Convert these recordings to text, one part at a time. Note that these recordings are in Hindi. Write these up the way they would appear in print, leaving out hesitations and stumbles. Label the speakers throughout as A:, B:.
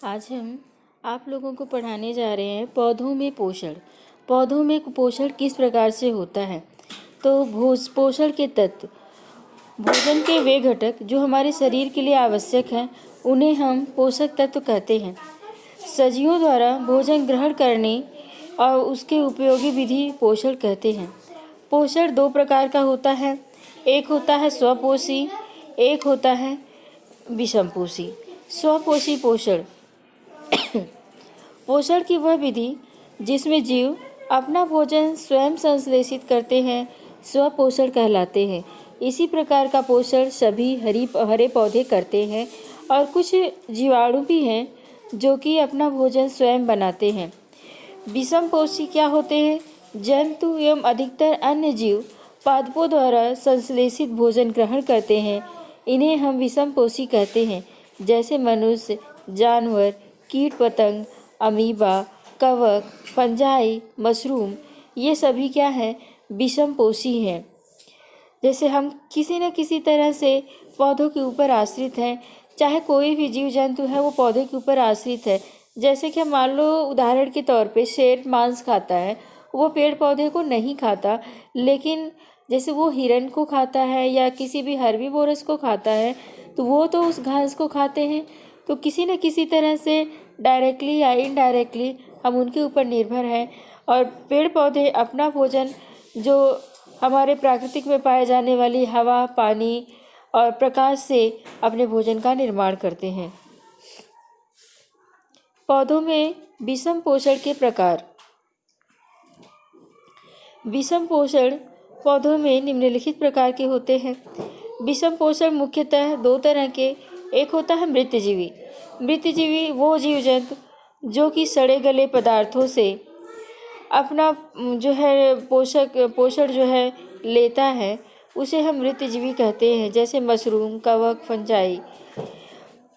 A: आज हम आप लोगों को पढ़ाने जा रहे हैं पौधों में पोषण। पौधों में पोषण किस प्रकार से होता है। तो पोषण के तत्व, भोजन के वे घटक जो हमारे शरीर के लिए आवश्यक हैं, उन्हें हम पोषक तत्व कहते हैं। सजीवों द्वारा भोजन ग्रहण करने और उसके उपयोगी विधि पोषण कहते हैं। पोषण दो प्रकार का होता है, एक होता है स्वपोषी, एक होता है विषमपोषी। स्वपोषी पोषण पोषण की वह विधि जिसमें जीव अपना भोजन स्वयं संश्लेषित करते हैं स्वपोषण कहलाते हैं। इसी प्रकार का पोषण सभी हरे पौधे करते हैं और कुछ जीवाणु भी हैं जो कि अपना भोजन स्वयं बनाते हैं। विषमपोषी क्या होते हैं? जंतु एवं अधिकतर अन्य जीव पादपों द्वारा संश्लेषित भोजन ग्रहण करते हैं। इन्हें हम विषमपोषी कहते हैं, जैसे मनुष्य, जानवर, कीट पतंग, अमीबा, कवक, फंजाई, मशरूम, ये सभी क्या हैं? विषमपोषी हैं। जैसे हम किसी न किसी तरह से पौधों के ऊपर आश्रित हैं, चाहे कोई भी जीव जंतु है वो पौधे के ऊपर आश्रित है। जैसे कि मान लो उदाहरण के तौर पे शेर मांस खाता है, वो पेड़ पौधे को नहीं खाता, लेकिन जैसे वो हिरन को खाता है या किसी भी हर्बीवोरस को खाता है, तो वो तो उस घास को खाते हैं। तो किसी न किसी तरह से डायरेक्टली या इनडायरेक्टली हम उनके ऊपर निर्भर हैं। और पेड़ पौधे अपना भोजन जो हमारे प्राकृतिक में पाए जाने वाली हवा, पानी और प्रकाश से अपने भोजन का निर्माण करते हैं। पौधों में विषम पोषण के प्रकार। विषम पोषण पौधों में निम्नलिखित प्रकार के होते हैं। विषम पोषण मुख्यतः दो तरह के, एक होता है मृतजीवी। मृतजीवी वो जीव जंतु जो कि सड़े गले पदार्थों से अपना जो है पोषण जो है लेता है, उसे हम मृतजीवी कहते हैं, जैसे मशरूम, कवक, फंजाई।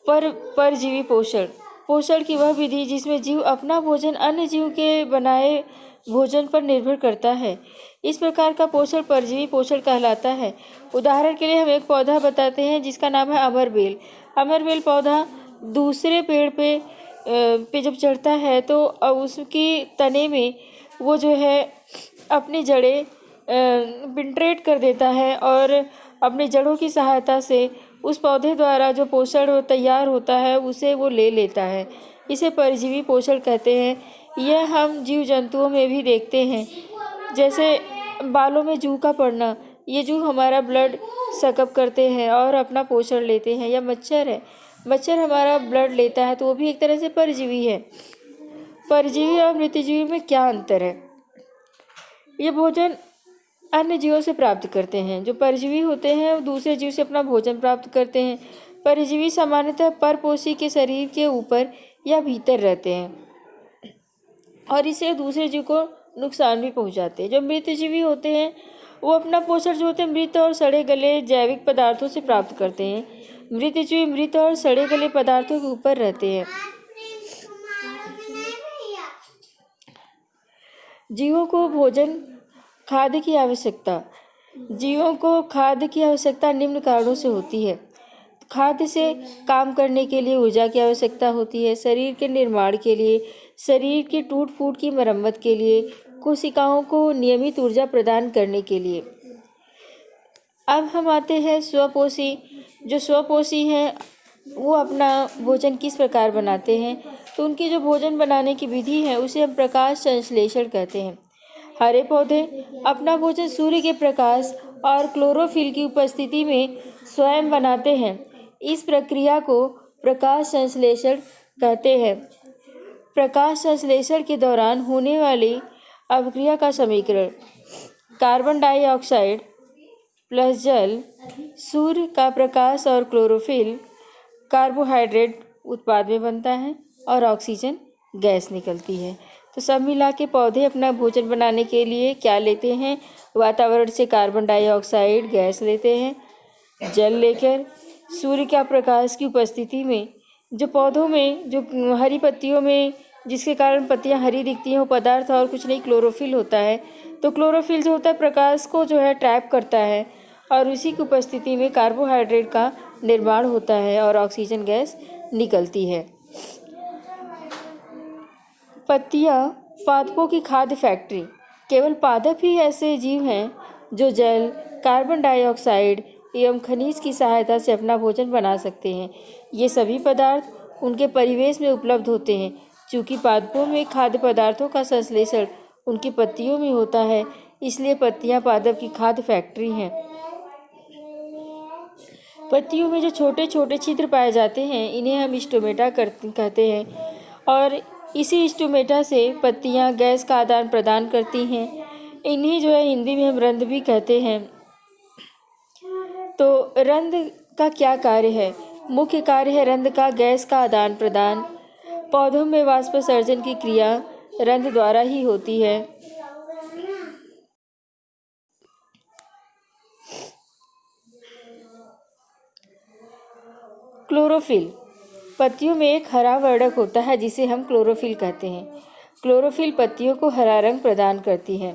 A: परजीवी पोषण पोषण की वह विधि जिसमें जीव अपना भोजन अन्य जीव के बनाए भोजन पर निर्भर करता है। इस प्रकार का पोषण परजीवी पोषण कहलाता है। उदाहरण के लिए हम एक पौधा बताते हैं जिसका नाम है अमरबेल। अमरबेल पौधा दूसरे पेड़ पे जब चढ़ता है तो उसकी तने में वो जो है अपनी जड़ें पेनिट्रेट कर देता है और अपनी जड़ों की सहायता से उस पौधे द्वारा जो पोषण तैयार होता है उसे वो ले लेता है। इसे परजीवी पोषण कहते हैं। यह हम जीव जंतुओं में भी देखते हैं, जैसे बालों में जू का पड़ना, ये जू हमारा ब्लड सकअप करते हैं और अपना पोषण लेते हैं। या मच्छर है, मच्छर हमारा ब्लड लेता है, तो वो भी एक तरह से परजीवी है। परजीवी और मृतजीवी में क्या अंतर है? ये भोजन अन्य जीवों से प्राप्त करते हैं। जो परजीवी होते हैं वो दूसरे जीव से अपना भोजन प्राप्त करते हैं। परजीवी सामान्यतः परपोषी के शरीर के ऊपर या भीतर रहते हैं और इसे दूसरे जीव को नुकसान भी पहुंचाते हैं। जो मृतजीवी होते हैं वो अपना पोषण जो होते हैं मृत और सड़े गले जैविक पदार्थों से प्राप्त करते हैं। मृतजीवी मृत और सड़े गले पदार्थों के ऊपर रहते हैं। जीवों को भोजन खाद्य की आवश्यकता। जीवों को खाद्य की आवश्यकता निम्न कारणों से होती है। खाद्य से काम करने के लिए ऊर्जा की आवश्यकता होती है, शरीर के निर्माण के लिए, शरीर की टूट फूट की मरम्मत के लिए, कोशिकाओं को नियमित ऊर्जा प्रदान करने के लिए। अब हम आते हैं स्वपोषी। जो स्वपोषी हैं वो अपना भोजन किस प्रकार बनाते हैं, तो उनकी जो भोजन बनाने की विधि है उसे हम प्रकाश संश्लेषण कहते हैं। हरे पौधे अपना भोजन सूर्य के प्रकाश और क्लोरोफिल की उपस्थिति में स्वयं बनाते हैं। इस प्रक्रिया को प्रकाश संश्लेषण कहते हैं। प्रकाश संश्लेषण के दौरान होने वाली अभिक्रिया का समीकरण कार्बन डाइऑक्साइड प्लस जल, सूर्य का प्रकाश और क्लोरोफिल कार्बोहाइड्रेट उत्पाद में बनता है और ऑक्सीजन गैस निकलती है। तो सब मिला के पौधे अपना भोजन बनाने के लिए क्या लेते हैं? वातावरण से कार्बन डाइऑक्साइड गैस लेते हैं, जल लेकर सूर्य का प्रकाश की उपस्थिति में जो पौधों में जो हरी पत्तियों में जिसके कारण पत्तियां हरी दिखती हैं वो पदार्थ और कुछ नहीं क्लोरोफिल होता है। तो क्लोरोफिल जो होता है प्रकाश को जो है ट्रैप करता है और उसी की उपस्थिति में कार्बोहाइड्रेट का निर्माण होता है और ऑक्सीजन गैस निकलती है। पत्तियां पादपों की खाद्य फैक्ट्री। केवल पादप ही ऐसे जीव हैं जो जल, कार्बन डाइऑक्साइड एवं खनिज की सहायता से अपना भोजन बना सकते हैं। ये सभी पदार्थ उनके परिवेश में उपलब्ध होते हैं। चूँकि पादपों में खाद्य पदार्थों का संश्लेषण उनकी पत्तियों में होता है, इसलिए पत्तियां पादप की खाद्य फैक्ट्री हैं। पत्तियों में जो छोटे छोटे छिद्र पाए जाते हैं, इन्हें हम स्टोमेटा कहते हैं, और इसी स्टोमेटा से पत्तियां गैस का आदान प्रदान करती हैं। इन्हीं जो है हिंदी में हम रंध्र भी कहते हैं। तो रंध्र का क्या कार्य है? मुख्य कार्य है रंध्र का गैस का आदान प्रदान। पौधों में वाष्पोत्सर्जन की क्रिया रंध्र द्वारा ही होती है। क्लोरोफिल। पत्तियों में एक हरा वर्णक होता है जिसे हम क्लोरोफिल कहते हैं। क्लोरोफिल पत्तियों को हरा रंग प्रदान करती है।